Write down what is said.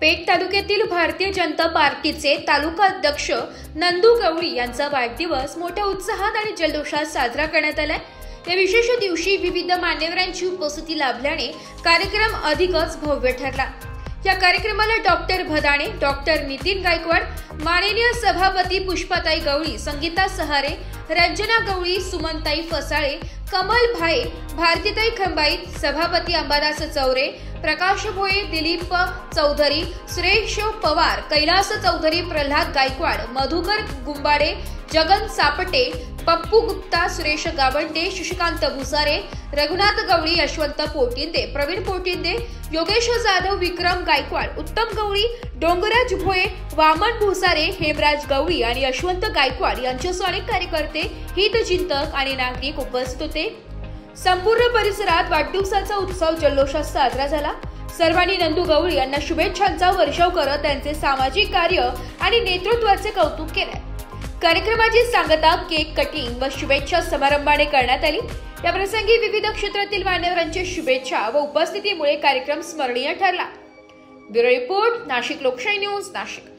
पेठ तालुक्यातील भारतीय जनता पार्टीचे तालुका अध्यक्ष नंदू गवळी यांचा वाढदिवस मोठ्या उत्साहात आणि जल्लोषात साजरा करण्यात आलाय। या विशेष दिवशी विविध मान्यवरांची उपस्थिती लाभल्याने कार्यक्रम अधिकच भव्य ठरला। या कार्यक्रमाला डॉक्टर भदाणे, डॉक्टर नितीन गायकवाड, माननीय सभापती पुष्पाताई गवळी, संगीता सहारे, रंजना गवळी, सुमनताई फसाळे, कमल भाई, भारतीताई खंबाईत, सभापती अंबादास चौरे, प्रकाश भोये, दिलीप चौधरी, सुरेश पवार, कैलास चौधरी, प्रल्हाद गायकवाड, मधुकर गुंबाडे, जगन सापटे, पप्पू गुप्ता, सुरेश गावंडे, शशिकांत भुसारे, रघुनाथ गवळी, यशवंत पोटिंदे, प्रवीण पोटिंदे, योगेश जाधव, विक्रम गायकवाड, उत्तम गवळी, डोंगराज भोये, वामन भुसारे, हेमराज गवळी आणि यशवंत गायकवाड यांच्यासह अनेक कार्यकर्ते, हितचिंतक आणि नागरिक उपस्थित होते। संपूर्ण परिसरात वाढदिवसाचा उत्सव जल्लोषात साजरा झाला। सर्वांनी नंदू गवळी यांना शुभेच्छांचा वर्षाव करत त्यांचे सामाजिक कार्य आणि नेतृत्वाचे कौतुक केले। कार्यक्रमाची सांगता केक कटिंग व शुभेच्छा समारंभाने करण्यात आली। या प्रसंगी विविध क्षेत्रातील मान्यवरांच्या शुभेच्छा व उपस्थितीमुळे कार्यक्रम स्मरणीय ठरला। ब्युरो रिपोर्ट, नाशिक लोकशाही न्यूज, नाशिक।